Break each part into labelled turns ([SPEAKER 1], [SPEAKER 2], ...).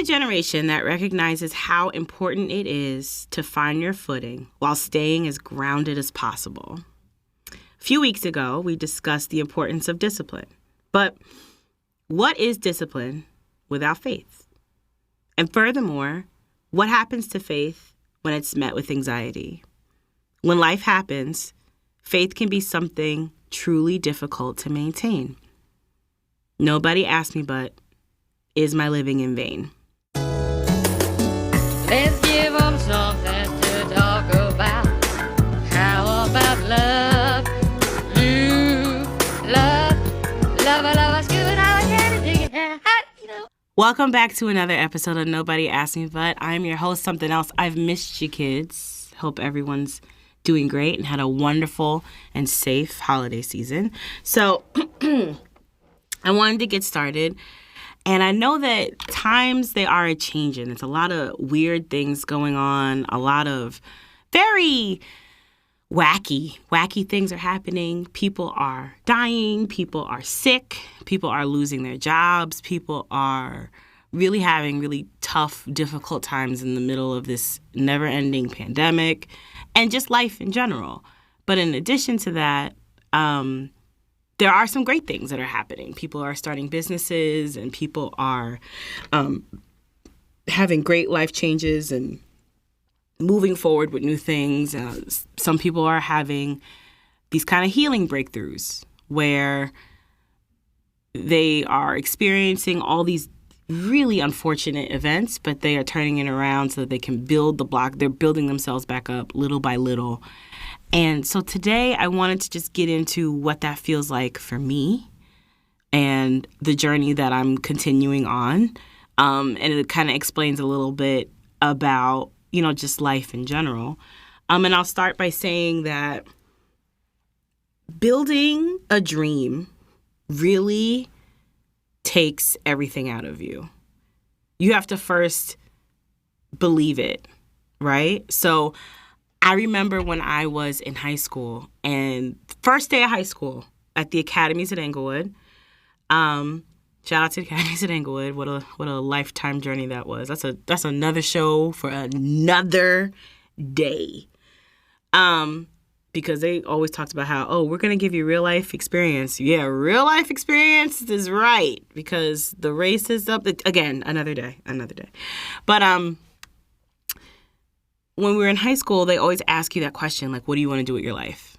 [SPEAKER 1] generation that recognizes how important it is to find your footing while staying as grounded as possible. A few weeks ago, we discussed the importance of discipline. But what is discipline without faith? And furthermore, what happens to faith when it's met with anxiety? When life happens, faith can be something truly difficult to maintain. Nobody asked me, but is my living in vain?
[SPEAKER 2] Let's give them something to talk about. How about love? Love is good. I can't dig it.
[SPEAKER 1] Welcome back to another episode of Nobody Asked Me But. I'm your host, Something Else. I've missed you, kids. Hope everyone's doing great and had a wonderful and safe holiday season. So I wanted to get started. And I know that times, they are a-changing. It's a lot of weird things going on. A lot of very wacky things are happening. People are dying. People are sick. People are losing their jobs. People are really having really tough, difficult times in the middle of this never-ending pandemic and just life in general. But in addition to that, there are some great things that are happening. People are starting businesses and people are having great life changes and moving forward with new things. Some people are having these kind of healing breakthroughs where they are experiencing all these really unfortunate events, but they are turning it around so that they can build the block. They're building themselves back up little by little. And so today I wanted to just get into what that feels like for me and the journey that I'm continuing on. And it kind of explains a little bit about, just life in general. And I'll start by saying that building a dream really takes everything out of you. You have to first believe it, right? So I remember when I was in high school and first day of high school at the academies at Englewood. Shout out to the academies at Englewood. What a lifetime journey that was. That's another show for another day. Because they always talked about how, we're going to give you real life experience. Yeah, real life experience is right because the race is up. Again, another day. But when we were in high school, they always ask you that question, like, what do you want to do with your life?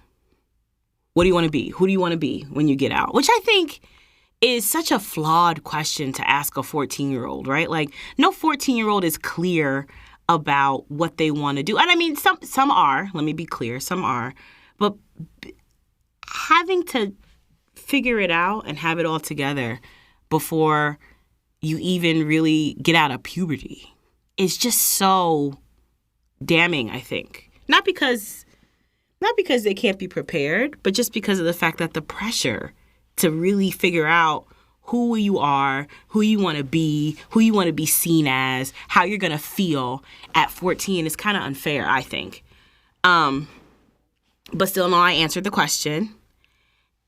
[SPEAKER 1] What do you want to be? Who do you want to be when you get out? Which I think is such a flawed question to ask a 14-year-old, right? Like, no 14-year-old is clear about what they want to do. And I mean, some are, let me be clear, some are. But having to figure it out and have it all together before you even really get out of puberty is just so damning, I think. Not because they can't be prepared, but just because of the fact that the pressure to really figure out who you are, who you want to be seen as, how you're going to feel at 14 is kind of unfair, I think. But still, no, I answered the question.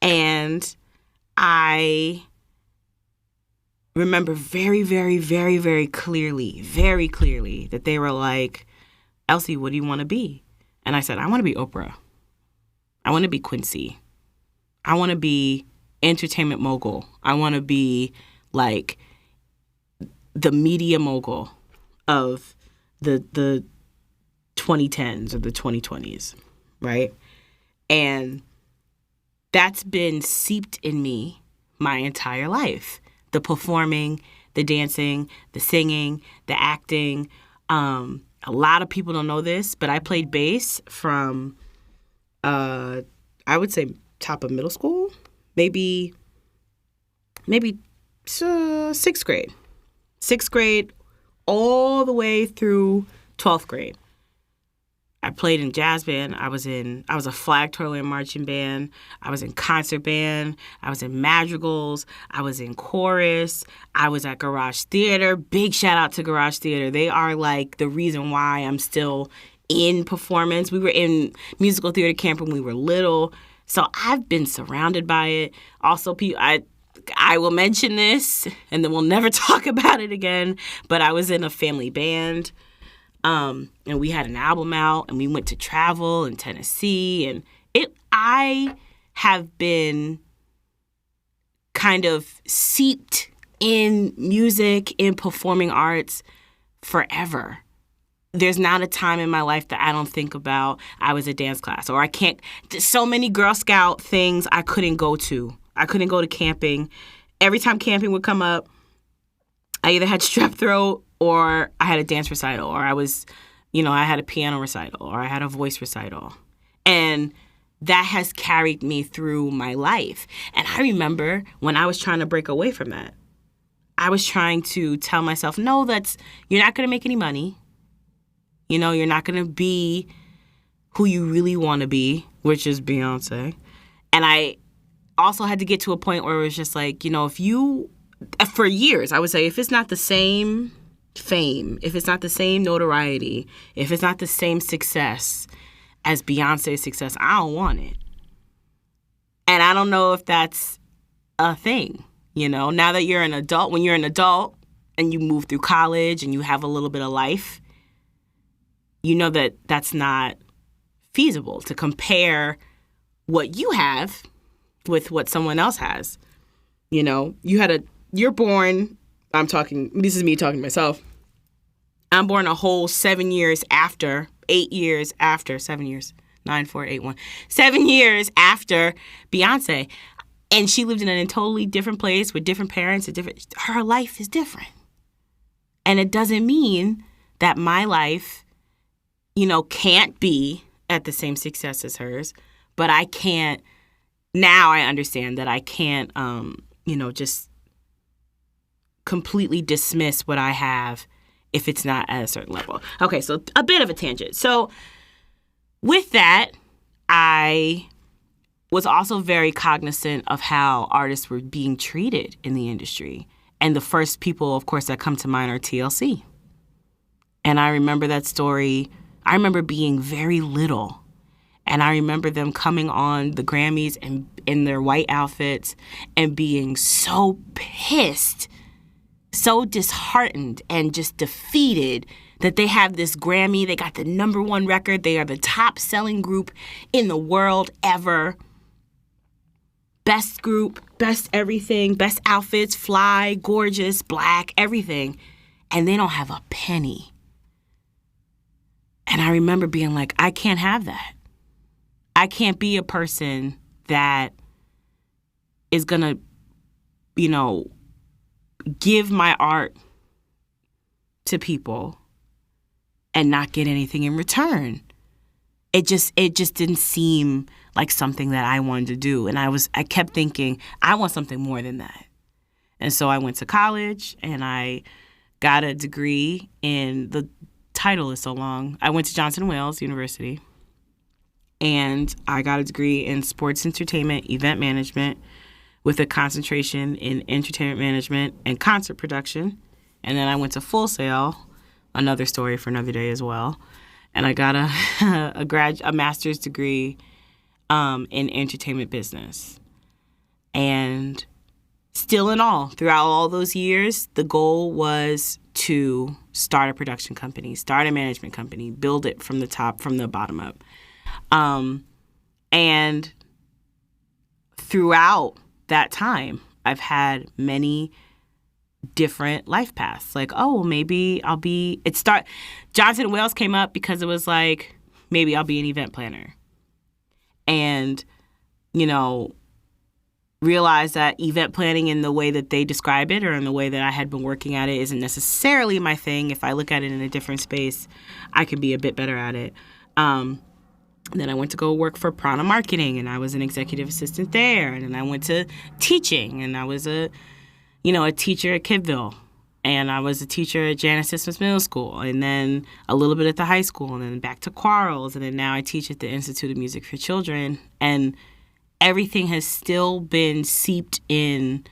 [SPEAKER 1] And I remember very, very, very, very clearly that they were like, Elsie, what do you want to be? And I said, I want to be Oprah. I want to be Quincy. I want to be entertainment mogul. I want to be like the media mogul of the 2010s or the 2020s, right? And that's been seeped in me my entire life. The performing, the dancing, the singing, the acting. A lot of people don't know this, but I played bass from, I would say, top of middle school. Maybe sixth grade. Sixth grade all the way through 12th grade. I played in jazz band. I was a flag twirler in marching band. I was in concert band. I was in madrigals. I was in chorus. I was at Garage Theater. Big shout out to Garage Theater. They are like the reason why I'm still in performance. We were in musical theater camp when we were little. So I've been surrounded by it. Also, I will mention this and then we'll never talk about it again, but I was in a family band, and we had an album out, and we went to travel in Tennessee, and I have been kind of seeped in music, in performing arts forever. There's not a time in my life that I don't think about I was a dance class, or I can't. So many Girl Scout things I couldn't go to. I couldn't go to camping. Every time camping would come up, I either had strep throat or I had a dance recital, or I had a piano recital, or I had a voice recital. And that has carried me through my life. And I remember when I was trying to break away from that, I was trying to tell myself, no, you're not going to make any money. You're not going to be who you really want to be, which is Beyonce. And I also had to get to a point where it was just like, for years, I would say, if it's not the same fame, if it's not the same notoriety, if it's not the same success as Beyonce's success, I don't want it. And I don't know if that's a thing, now that you're an adult, when you're an adult and you move through college and you have a little bit of life, that that's not feasible to compare what you have with what someone else has. You're born, this is me talking to myself. I'm born a whole 7 years after, 8 years after, 7 years, 9, 4, 8, 1, 7 years after Beyonce. And she lived in a totally different place with different parents, her life is different. And it doesn't mean that my life, can't be at the same success as hers, but I can't, now I understand that I can't, just completely dismiss what I have if it's not at a certain level. Okay, so a bit of a tangent. So with that, I was also very cognizant of how artists were being treated in the industry. And the first people, of course, that come to mind are TLC. And I remember that story. I remember being very little. And I remember them coming on the Grammys and in their white outfits and being so pissed, so disheartened and just defeated that they have this Grammy. They got the #1 record. They are the top selling group in the world ever. Best group, best everything, best outfits, fly, gorgeous, black, everything. And they don't have a penny. And I remember being like, I can't have that. I can't be a person that is going to, give my art to people and not get anything in return. It just didn't seem like something that I wanted to do. And I kept thinking, I want something more than that. And so I went to college and I got a degree in, the title is so long. I went to Johnson & Wales University and I got a degree in sports entertainment, event management with a concentration in entertainment management and concert production. And then I went to Full Sail, another story for another day as well. And I got a master's degree in entertainment business. And still in all, throughout all those years, the goal was to start a production company, start a management company, build it from the top, from the bottom up. And throughout that time, I've had many different life paths. Like, maybe I'll be, Johnson & Wales came up because it was like, maybe I'll be an event planner. And, realize that event planning in the way that they describe it or in the way that I had been working at it isn't necessarily my thing. If I look at it in a different space, I can be a bit better at it. Then I went to go work for Prana Marketing, and I was an executive assistant there. And then I went to teaching, and I was a teacher at Kidville. And I was a teacher at Janice Smith Middle School, and then a little bit at the high school, and then back to Quarles, and then now I teach at the Institute of Music for Children. And everything has still been seeped in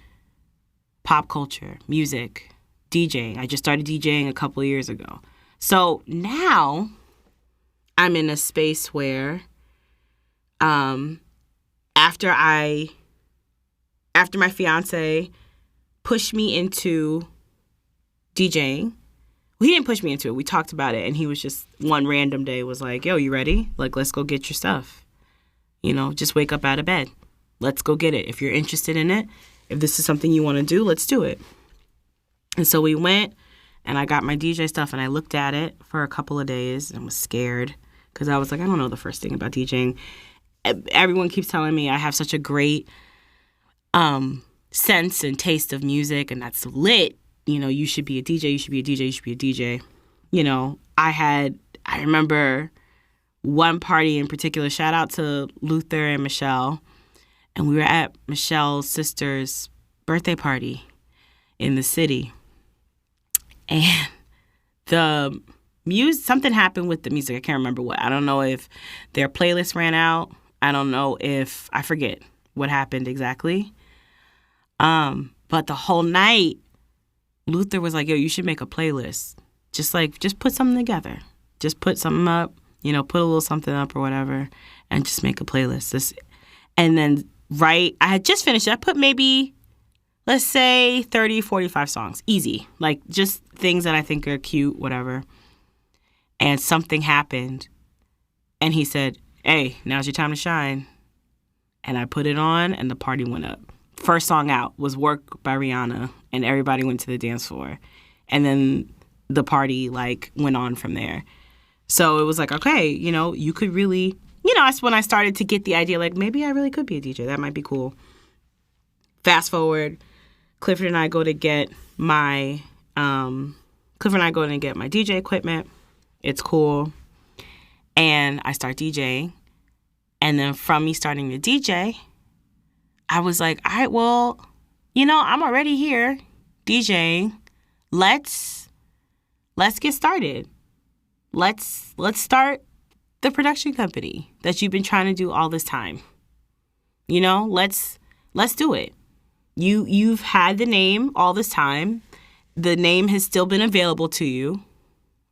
[SPEAKER 1] pop culture, music, DJing. I just started DJing a couple of years ago. So now I'm in a space where after after my fiance pushed me into DJing. Well, he didn't push me into it. We talked about it, and he was just one random day was like, yo, you ready? Like, let's go get your stuff. You know, just wake up out of bed. Let's go get it. If you're interested in it, if this is something you want to do, let's do it. And so we went, and I got my DJ stuff, and I looked at it for a couple of days and was scared because I was like, I don't know the first thing about DJing. Everyone keeps telling me I have such a great sense and taste of music, and that's lit. You know, you should be a DJ, you should be a DJ, you should be a DJ. You know, I remember one party in particular, shout out to Luther and Michelle, and we were at Michelle's sister's birthday party in the city. And something happened with the music. I can't remember what. I don't know if their playlist ran out. I don't know if, I forget what happened exactly. But the whole night, Luther was like, yo, you should make a playlist. Just put something together. Just put something up, you know, put a little something up or whatever, and just make a playlist. And then, I had just finished it. I put maybe, let's say 30, 45 songs. Easy. Like, just things that I think are cute, whatever. And something happened. And he said, hey, now's your time to shine. And I put it on, and the party went up. First song out was Work by Rihanna, and everybody went to the dance floor. And then the party, went on from there. So it was like, okay, you know, you could really, you know, that's when I started to get the idea, maybe I really could be a DJ. That might be cool. Fast forward, Clifford and I go to get my DJ equipment. It's cool. And I start DJing. And then from me starting to DJ, I was like, all right, well, you know, I'm already here DJing. Let's get started. Let's start the production company that you've been trying to do all this time. You know, let's do it. You've had the name all this time. The name has still been available to you,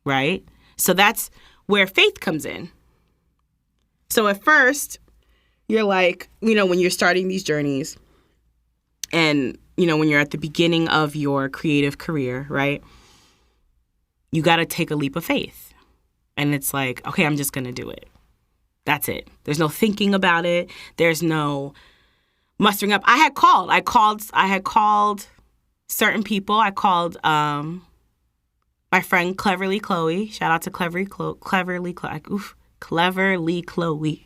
[SPEAKER 1] right? So that's where faith comes in. So at first, you're like, you know, when you're starting these journeys and, you know, when you're at the beginning of your creative career, right? You got to take a leap of faith. And it's like, okay, I'm just going to do it. That's it. There's no thinking about it. There's no mustering up. I had called certain people. I called my friend Cleverly Chloe. Shout out to Cleverly Chloe. Oof. Cleverly Chloe.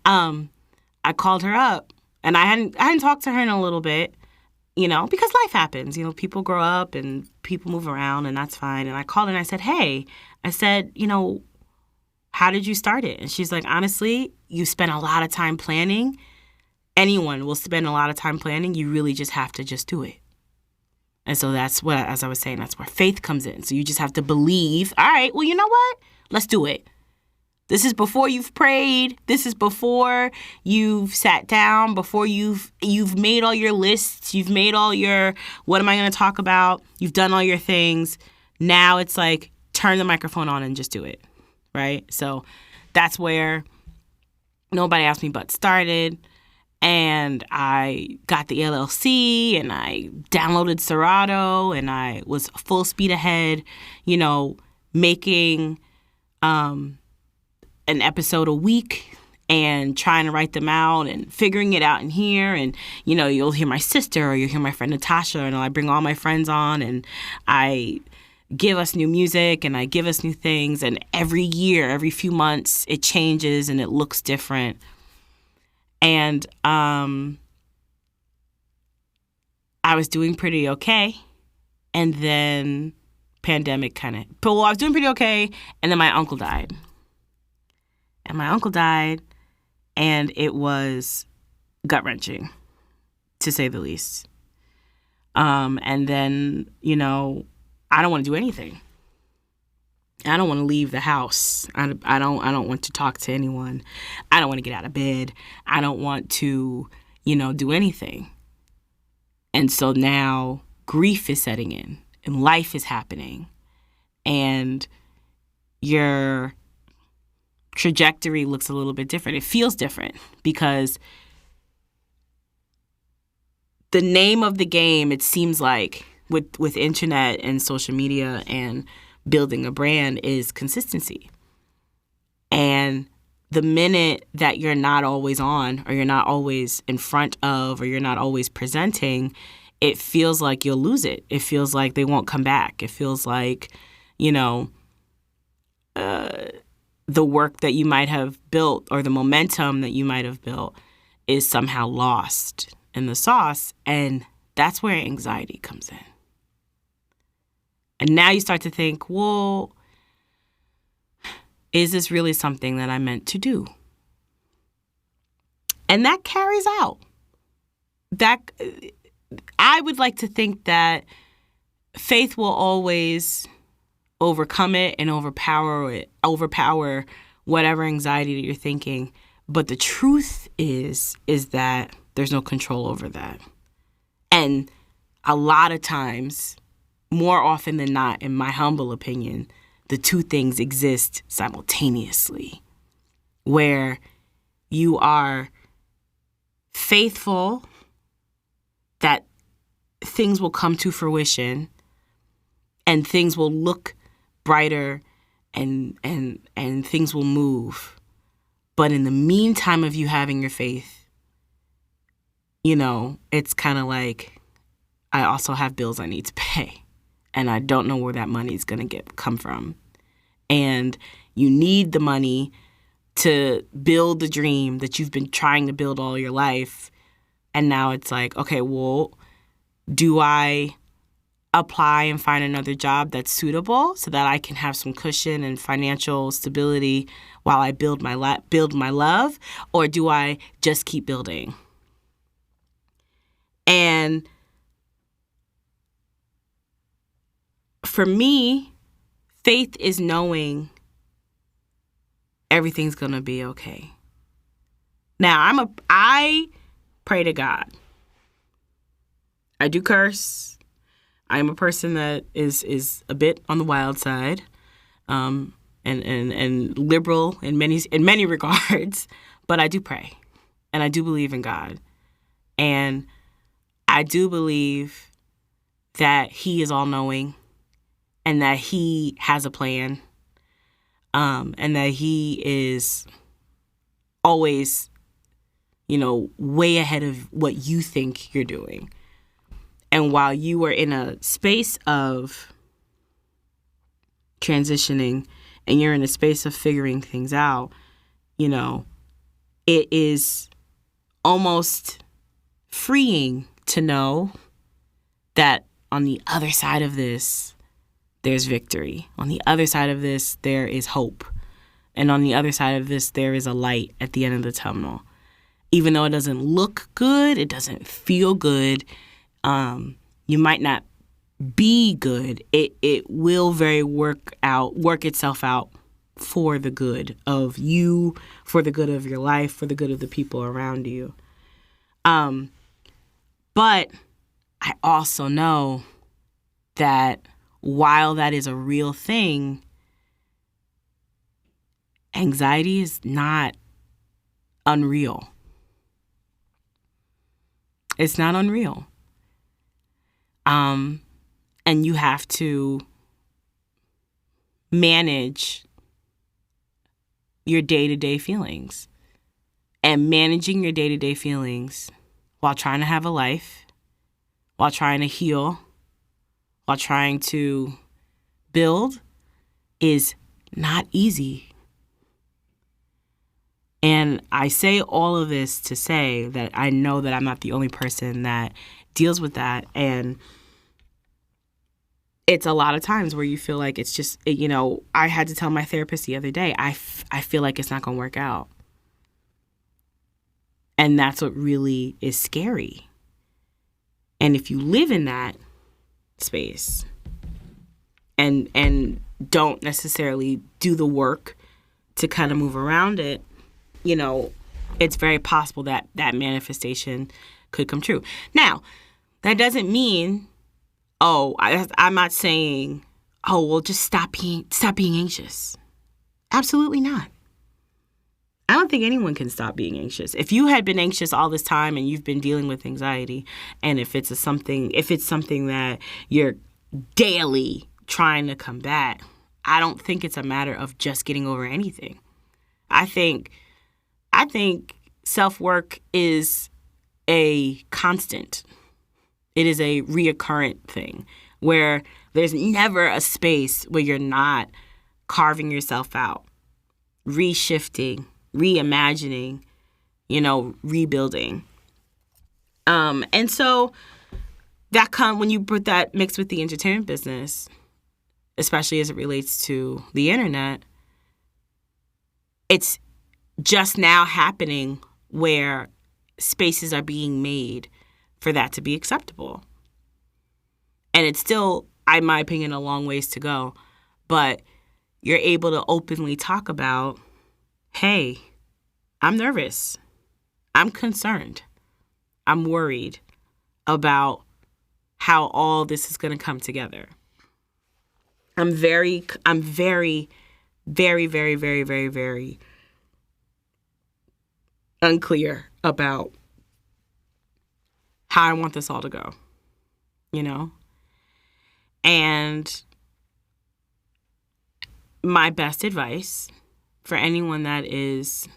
[SPEAKER 1] I called her up, and I hadn't talked to her in a little bit, you know, because life happens. You know, people grow up and people move around, and that's fine. And I called her and I said, hey, you know, how did you start it? And she's like, honestly, you spent a lot of time planning. Anyone will spend a lot of time planning. You really just have to just do it. And so that's what, as I was saying, that's where faith comes in. So you just have to believe, all right, well, you know what? Let's do it. This is before you've prayed. This is before you've sat down, before you've made all your lists. You've made all your, what am I going to talk about? You've done all your things. Now it's like, turn the microphone on and just do it, right? So that's where Nobody Asked Me But started. And I got the LLC, and I downloaded Serato, and I was full speed ahead, you know, making an episode a week and trying to write them out and figuring it out in here. And, you know, you'll hear my sister or you'll hear my friend Natasha, and I bring all my friends on, and I give us new music and I give us new things. And every year, every few months, it changes and it looks different. And I was doing pretty okay. And then pandemic I was doing pretty okay. And then my uncle died. And it was gut-wrenching, to say the least. And then, you know, I don't want to do anything. I don't want to leave the house. I don't want to talk to anyone. I don't want to get out of bed. I don't want to, you know, do anything. And so now grief is setting in and life is happening. And your trajectory looks a little bit different. It feels different because the name of the game, it seems like, with internet and social media and building a brand is consistency. And the minute that you're not always on, or you're not always in front of, or you're not always presenting, it feels like you'll lose it. It feels like they won't come back. It feels like, the work that you might have built, or the momentum that you might have built, is somehow lost in the sauce. And that's where anxiety comes in. And now you start to think, well, is this really something that I meant to do? And that carries out. That, I would like to think that faith will always overcome it and overpower whatever anxiety that you're thinking. But the truth is that there's no control over that. And a lot of times, more often than not, in my humble opinion, the two things exist simultaneously, where you are faithful that things will come to fruition and things will look brighter and things will move. But in the meantime of you having your faith, it's kind of like, I also have bills I need to pay. And I don't know where that money is going to come from. And you need the money to build the dream that you've been trying to build all your life. And now it's like, okay, well, do I apply and find another job that's suitable so that I can have some cushion and financial stability while I build my love? Or do I just keep building? And for me, faith is knowing everything's going to be okay. Now, I pray to God. I do curse. I am a person that is a bit on the wild side, and liberal in many regards, but I do pray, and I do believe in God, and I do believe that He is all-knowing, and that He has a plan, and that He is always, way ahead of what you think you're doing. And while you are in a space of transitioning and you're in a space of figuring things out, it is almost freeing to know that on the other side of this, there's victory. On the other side of this, there is hope. And on the other side of this, there is a light at the end of the tunnel. Even though it doesn't look good, it doesn't feel good, you might not be good, it will work itself out for the good of you, for the good of your life, for the good of the people around you. But I also know that while that is a real thing, anxiety is not unreal. It's not unreal. And you have to manage your day-to-day feelings. And managing your day-to-day feelings while trying to have a life, while trying to heal, while trying to build is not easy. And I say all of this to say that I know that I'm not the only person that deals with that. And it's a lot of times where you feel like it's just, I had to tell my therapist the other day, I feel like it's not going to work out. And that's what really is scary. And if you live in that space and don't necessarily do the work to kind of move around it, it's very possible that that manifestation could come true. Now, that doesn't mean, I'm not saying, well, just stop being anxious. Absolutely not. I don't think anyone can stop being anxious. If you had been anxious all this time and you've been dealing with anxiety, and if it's something that you're daily trying to combat, I don't think it's a matter of just getting over anything. I think self-work is a constant. It is a reoccurrent thing where there's never a space where you're not carving yourself out, reshifting, reimagining, rebuilding. And so when you put that mixed with the entertainment business, especially as it relates to the internet, it's just now happening where spaces are being made for that to be acceptable. And it's still, in my opinion, a long ways to go. But you're able to openly talk about, hey, I'm nervous. I'm concerned. I'm worried about how all this is going to come together. I'm very, very, very, very, very, very, very unclear about how I want this all to go, And my best advice for anyone that is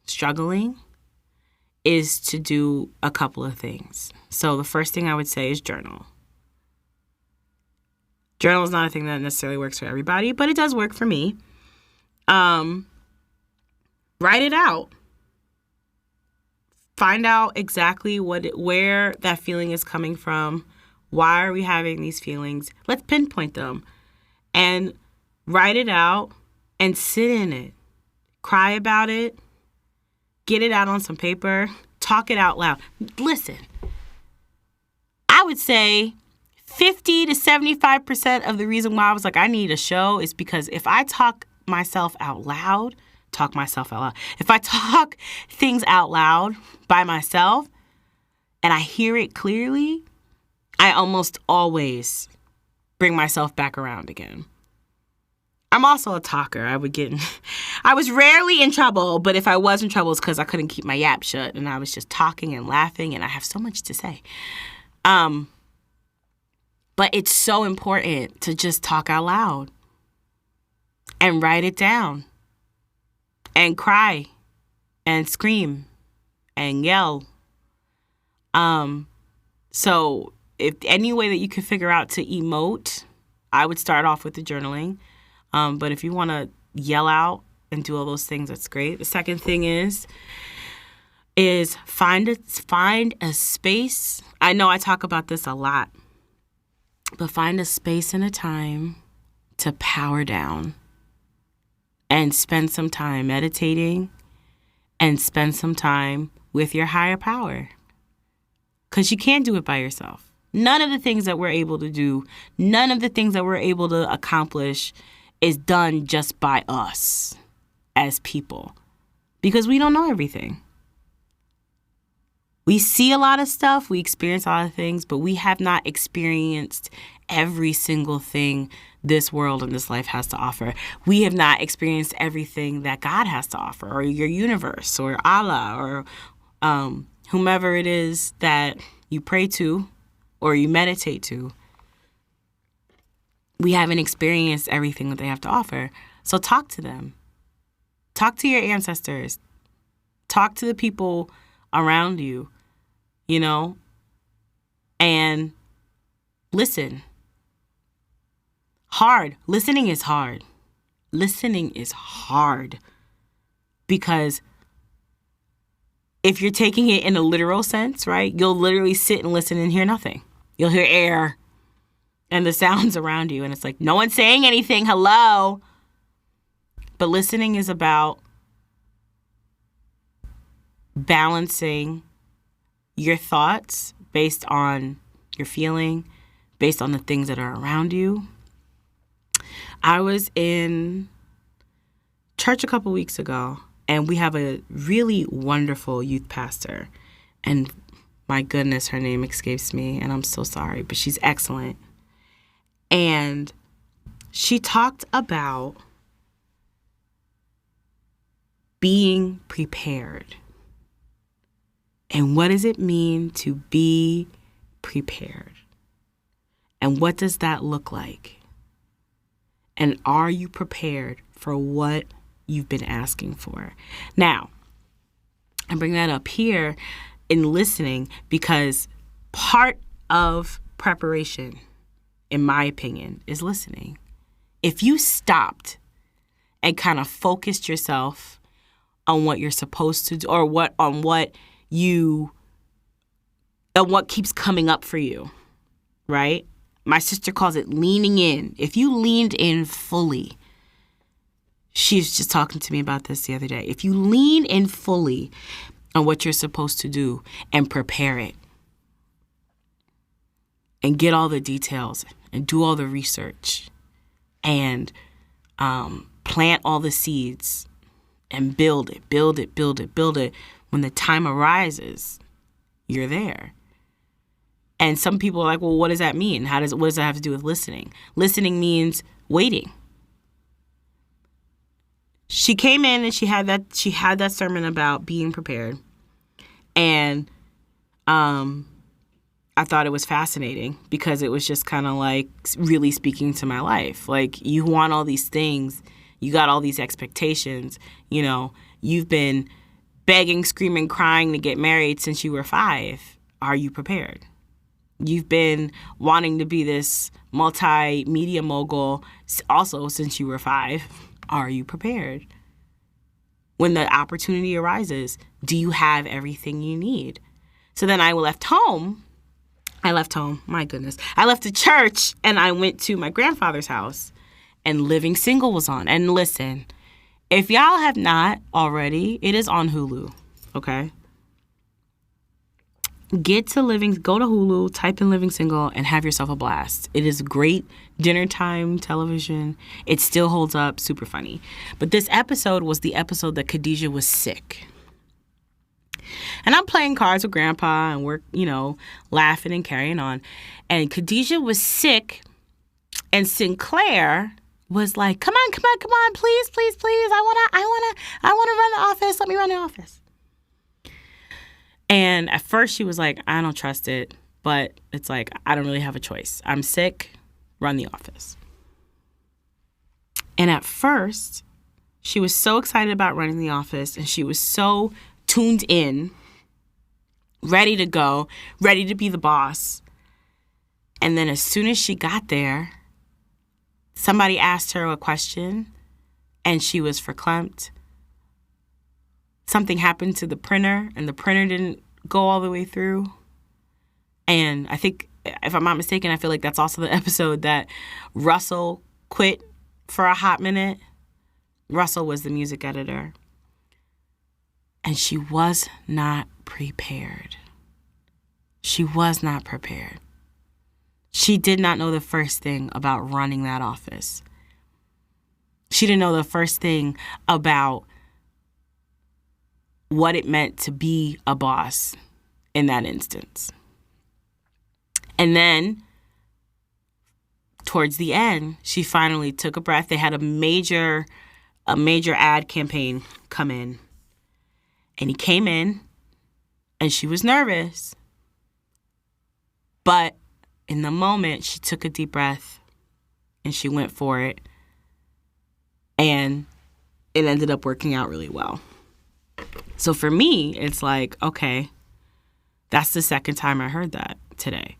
[SPEAKER 1] struggling is to do a couple of things. So the first thing I would say is journal. Journal is not a thing that necessarily works for everybody, but it does work for me. Write it out. Find out exactly where that feeling is coming from. Why are we having these feelings? Let's pinpoint them and write it out and sit in it. Cry about it. Get it out on some paper. Talk it out loud. Listen, I would say 50 to 75% of the reason why I was like, I need a show is because if I talk myself out loud, if I talk things out loud by myself and I hear it clearly, I almost always bring myself back around again. I'm also a talker. I was rarely in trouble, but if I was in trouble, it's because I couldn't keep my yap shut and I was just talking and laughing and I have so much to say. But it's so important to just talk out loud and write it down and cry and scream and yell. So if any way that you can figure out to emote, I would start off with the journaling. But if you want to yell out and do all those things, that's great. The second thing is find a space. I know I talk about this a lot, but find a space and a time to power down and spend some time meditating and spend some time with your higher power. Because you can't do it by yourself. None of the things that we're able to do, none of the things that we're able to accomplish is done just by us as people. Because we don't know everything. We see a lot of stuff, we experience a lot of things, but we have not experienced every single thing this world and this life has to offer. We have not experienced everything that God has to offer, or your universe, or Allah, or whomever it is that you pray to or you meditate to. We haven't experienced everything that they have to offer. So talk to them. Talk to your ancestors. Talk to the people around you, and listen. Hard. Listening is hard. Listening is hard because if you're taking it in a literal sense, right, you'll literally sit and listen and hear nothing. You'll hear air and the sounds around you, and it's like, no one's saying anything, hello. But listening is about balancing your thoughts based on your feeling, based on the things that are around you. I was in church a couple weeks ago, and we have a really wonderful youth pastor. And my goodness, her name escapes me, and I'm so sorry, but she's excellent. And she talked about being prepared. And what does it mean to be prepared? And what does that look like? And are you prepared for what you've been asking for? Now, I bring that up here in listening because part of preparation, in my opinion, is listening. If you stopped and kind of focused yourself on what you're supposed to do, or what keeps coming up for you, right? My sister calls it leaning in. If you leaned in fully, she's just talking to me about this the other day. If you lean in fully on what you're supposed to do and prepare it and get all the details and do all the research and plant all the seeds and build it. When the time arises, you're there. And some people are like, well, what does that mean? What does that have to do with listening? Listening means waiting. She came in and she had that sermon about being prepared. And I thought it was fascinating because it was just kind of like really speaking to my life. Like, you want all these things. You got all these expectations. You know, you've been begging, screaming, crying to get married since you were 5. Are you prepared? You've been wanting to be this multimedia mogul also since you were 5. Are you prepared? When the opportunity arises, do you have everything you need? So then I left home. My goodness. I left the church and I went to my grandfather's house, and Living Single was on. And listen, if y'all have not already, it is on Hulu, okay? Go to Hulu, type in Living Single, and have yourself a blast. It is great dinner time television. It still holds up, super funny. But this episode was the episode that Khadijah was sick. And I'm playing cards with Grandpa, and we're, laughing and carrying on. And Khadijah was sick, and Sinclair was like, come on, please. I wanna run the office. Let me run the office. And at first she was like, I don't trust it. But it's like, I don't really have a choice. I'm sick. Run the office. And at first, she was so excited about running the office, and she was so tuned in, ready to go, ready to be the boss. And then as soon as she got there, somebody asked her a question, and she was verklempt. Something happened to the printer, and the printer didn't go all the way through. And I think, if I'm not mistaken, I feel like that's also the episode that Russell quit for a hot minute. Russell was the music editor. And she was not prepared. She was not prepared. She did not know the first thing about running that office. She didn't know the first thing about what it meant to be a boss in that instance. And then, towards the end, she finally took a breath. They had a major ad campaign come in. And he came in, and she was nervous. But in the moment, she took a deep breath, and she went for it. And it ended up working out really well. So for me, it's like, okay, that's the second time I heard that today.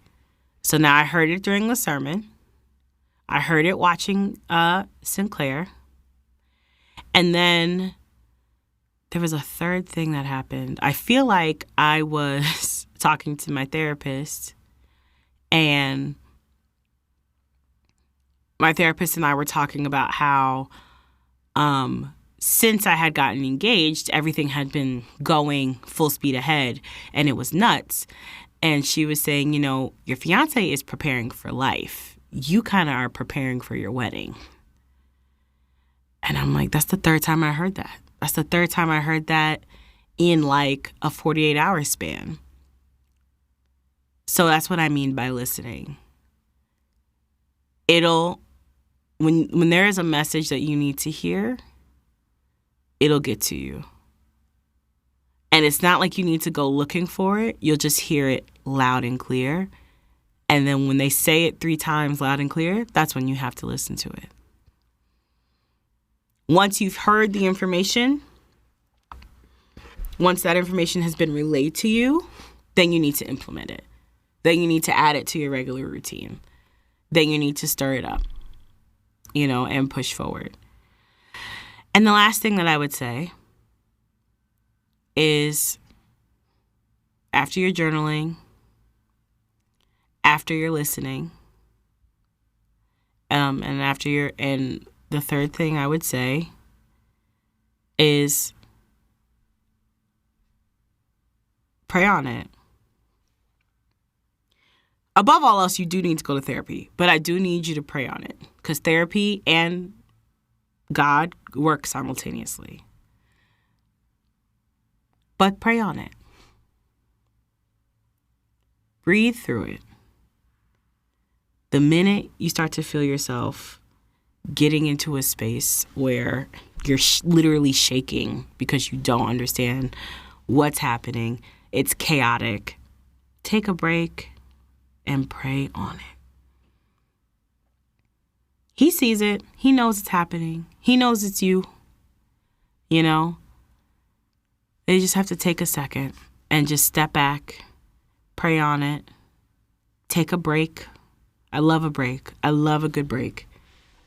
[SPEAKER 1] So now I heard it during the sermon. I heard it watching Sinclair. And then there was a third thing that happened. I feel like I was talking to my therapist, and my therapist and I were talking about how since I had gotten engaged, everything had been going full speed ahead, and it was nuts. And she was saying, your fiance is preparing for life. You kind of are preparing for your wedding. And I'm like, that's the third time I heard that. That's the third time I heard that in like a 48-hour span. So that's what I mean by listening. When there is a message that you need to hear, it'll get to you. And it's not like you need to go looking for it. You'll just hear it loud and clear. And then when they say it 3 times loud and clear, that's when you have to listen to it. Once you've heard the information, once that information has been relayed to you, then you need to implement it. Then you need to add it to your regular routine. Then you need to stir it up, and push forward. And the last thing that I would say is after you're journaling, after you're listening, and the third thing I would say is pray on it. Above all else, you do need to go to therapy, but I do need you to pray on it because therapy and God work simultaneously. But pray on it. Breathe through it. The minute you start to feel yourself getting into a space where you're literally shaking because you don't understand what's happening, it's chaotic, take a break and pray on it. He sees it. He knows it's happening. He knows it's you. They just have to take a second and just step back, pray on it, take a break. I love a break. I love a good break.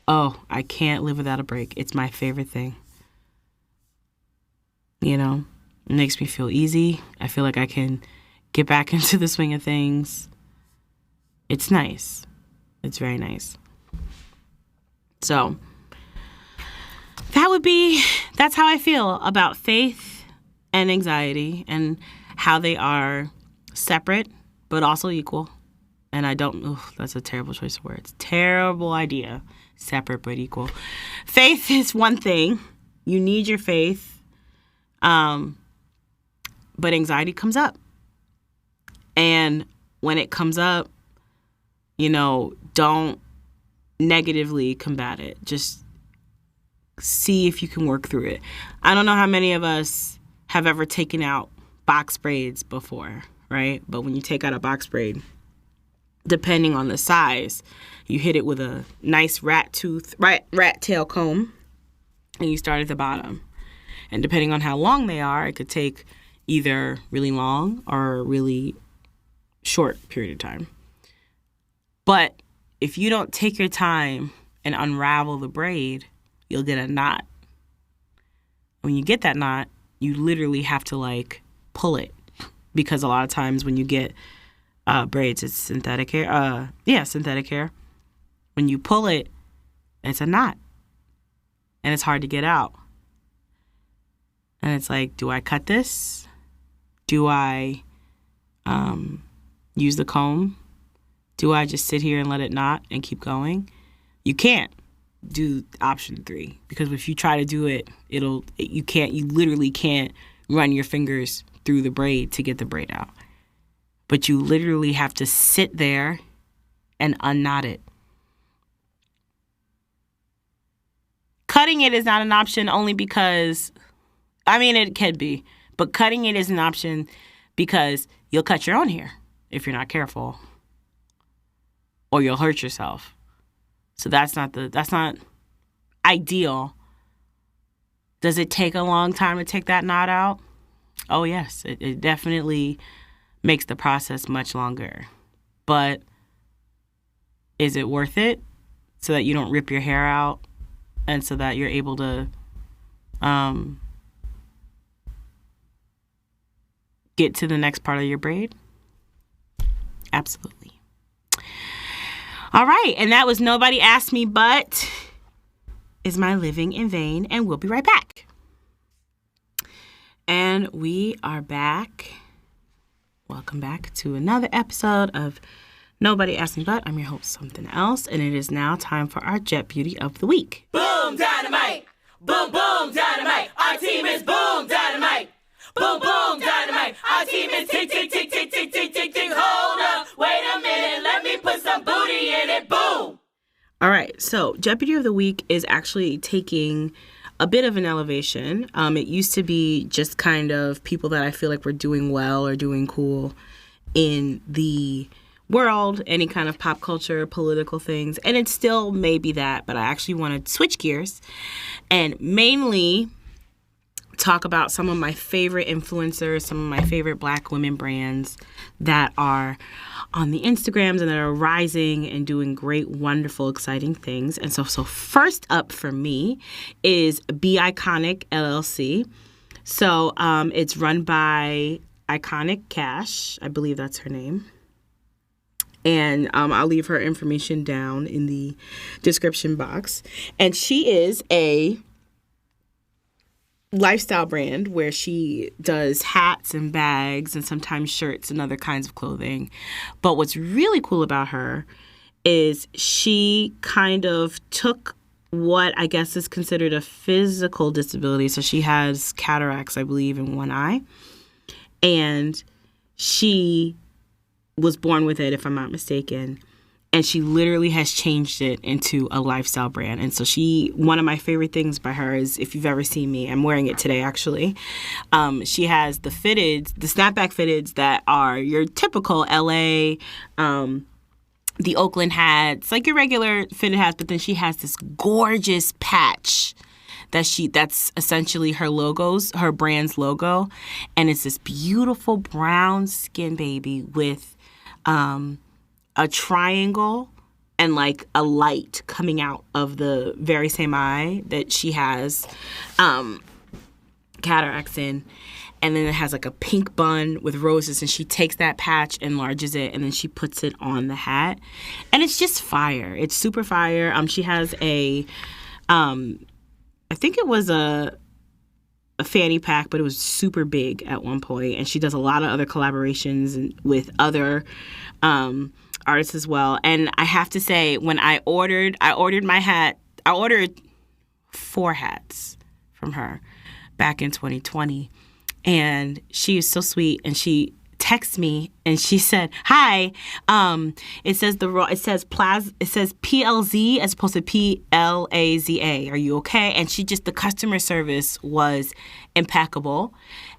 [SPEAKER 1] Oh, I can't live without a break. It's my favorite thing. It makes me feel easy. I feel like I can get back into the swing of things. It's nice. It's very nice. So that's how I feel about faith and anxiety and how they are separate but also equal. And that's a terrible choice of words. Terrible idea. Separate but equal. Faith is one thing. You need your faith. But anxiety comes up. And when it comes up, don't negatively combat it. Just see if you can work through it. I don't know how many of us have ever taken out box braids before, right? But when you take out a box braid, depending on the size, you hit it with a nice rat tail comb, and you start at the bottom. And depending on how long they are, it could take either really long or a really short period of time. But if you don't take your time and unravel the braid, you'll get a knot. When you get that knot, you literally have to pull it, because a lot of times when you get braids, it's synthetic hair. Synthetic hair. When you pull it, it's a knot, and it's hard to get out. And it's like, do I cut this? Do I use the comb? Do I just sit here and let it knot and keep going? You can't do option 3, because if you try to do it, you literally can't run your fingers through the braid to get the braid out. But you literally have to sit there and unknot it. Cutting it is not an option only because, it can be, but cutting it is an option because you'll cut your own hair if you're not careful, or you'll hurt yourself. So that's not ideal. Does it take a long time to take that knot out? Oh, yes. It definitely makes the process much longer. But is it worth it so that you don't rip your hair out and so that you're able to get to the next part of your braid? Absolutely. All right, and that was Nobody Asked Me But Is My Living in Vain, and we'll be right back. And we are back. Welcome back to another episode of Nobody Asked Me But. I'm your host, Somethin'Els, and it is now time for our Jet Beauty of the Week.
[SPEAKER 3] Boom, dynamite! Boom, boom, dynamite! Our team is boom, dynamite! Boom, boom, dynamite! Our team is tick, tick, tick, tick, tick, tick, tick, tick. Hold up, wait a minute, let me put some booty in it. Boom!
[SPEAKER 1] All right, so Jet Beauty of the Week is actually taking a bit of an elevation. It used to be just kind of people that I feel like were doing well or doing cool in the world, any kind of pop culture, political things. And it still may be that, but I actually want to switch gears and mainly talk about some of my favorite influencers, some of my favorite Black women brands that are on the Instagrams and that are rising and doing great, wonderful, exciting things. And so first up for me is Be Iconic LLC. So it's run by Iconic Cash. I believe that's her name. And I'll leave her information down in the description box. And she is a lifestyle brand where she does hats and bags and sometimes shirts and other kinds of clothing. But what's really cool about her is she kind of took what I guess is considered a physical disability. So she has cataracts, I believe, in one eye. And she was born with it, if I'm not mistaken. And she literally has changed it into a lifestyle brand. And so one of my favorite things by her is, if you've ever seen me, I'm wearing it today actually. She has the snapback fitteds that are your typical LA, the Oakland hats, like your regular fitted hats, but then she has this gorgeous patch that's essentially her brand's logo. And it's this beautiful brown skin baby with a triangle and like a light coming out of the very same eye that she has cataracts in. And then it has like a pink bun with roses, and she takes that patch, enlarges it, and then she puts it on the hat. And it's just fire. It's super fire. She has I think it was a fanny pack, but it was super big at one point. And she does a lot of other collaborations with other artists as well. And I have to say, when I ordered my hat, I ordered 4 hats from her back in 2020. And she is so sweet, and she texted me and she said, "Hi, it says PLZ as opposed to PLAZA. Are you okay?" And the customer service was impeccable,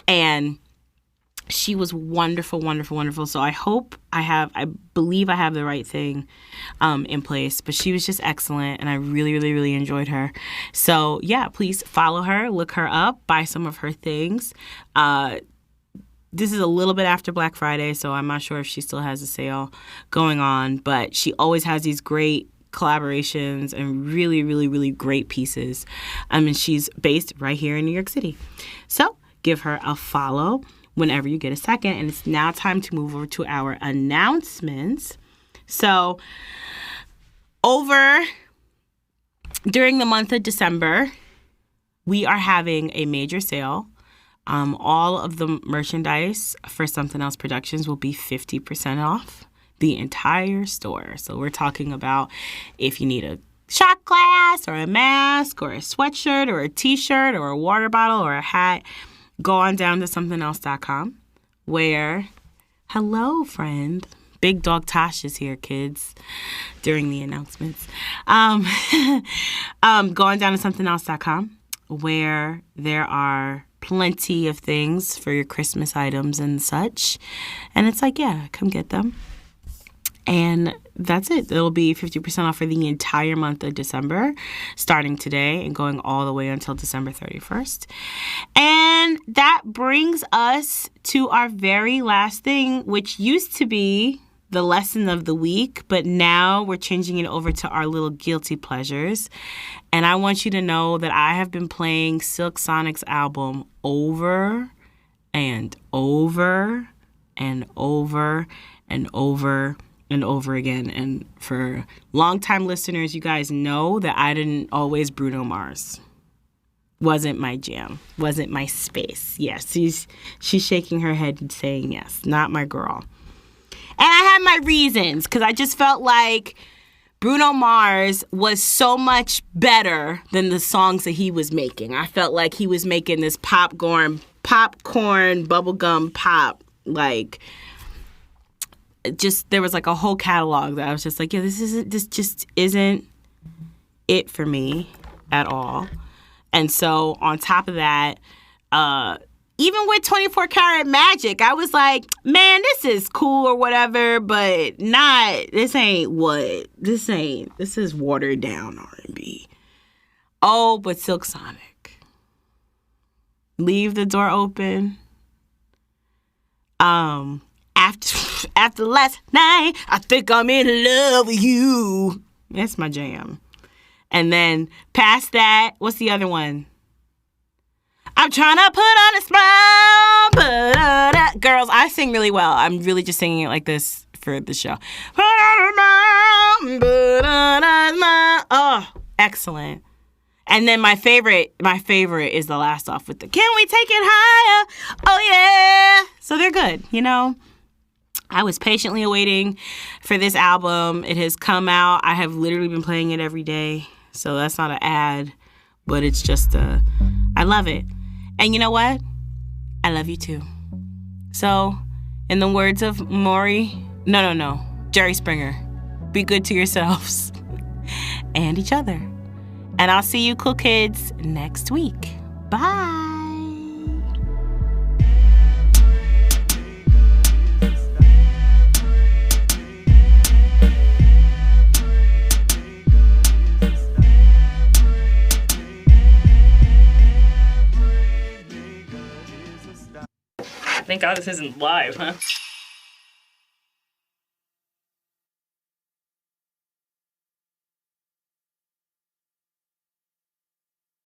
[SPEAKER 1] and she was wonderful, wonderful, wonderful. So I believe I have the right thing in place. But she was just excellent, and I really, really, really enjoyed her. So yeah, please follow her, look her up, buy some of her things. This is a little bit after Black Friday, so I'm not sure if she still has a sale going on. But she always has these great collaborations and really, really, really great pieces. And she's based right here in New York City. So give her a follow whenever you get a second. And it's now time to move over to our announcements. So during the month of December, we are having a major sale. All of the merchandise for Something Else Productions will be 50% off the entire store. So we're talking about if you need a shot glass or a mask or a sweatshirt or a t-shirt or a water bottle or a hat, go on down to somethingelse.com where, hello, friend. Big Dog Tosh is here, kids, during the announcements. Go on down to somethingelse.com where there are plenty of things for your Christmas items and such. And it's like, yeah, come get them. And that's it. It'll be 50% off for the entire month of December, starting today and going all the way until December 31st. And that brings us to our very last thing, which used to be the lesson of the week, but now we're changing it over to our little guilty pleasures. And I want you to know that I have been playing Silk Sonic's album over and over and over and over and over again. And for longtime listeners, you guys know that I didn't always Bruno Mars. Wasn't my jam. Wasn't my space. Yes, she's shaking her head and saying yes. Not my girl. And I had my reasons, because I just felt like Bruno Mars was so much better than the songs that he was making. I felt like he was making this popcorn bubblegum pop, like, just, there was like a whole catalog that I was just like, yeah, this just isn't it for me at all. And so on top of that, even with 24 Karat Magic, I was like, man, this is cool or whatever, but this is watered down R&B. Oh, but Silk Sonic. Leave the door open. After last night, I think I'm in love with you. That's my jam. And then past that, what's the other one? I'm trying to put on a smile. Girls, I sing really well. I'm really just singing it like this for the show. Oh, excellent. And then my favorite is the last off with the Can We Take It Higher? Oh, yeah. So they're good, you know. I was patiently awaiting for this album. It has come out. I have literally been playing it every day. So that's not an ad, but it's just I love it. And you know what? I love you too. So, in the words of Jerry Springer, be good to yourselves and each other. And I'll see you cool kids next week. Bye.
[SPEAKER 3] Thank God this isn't live, huh?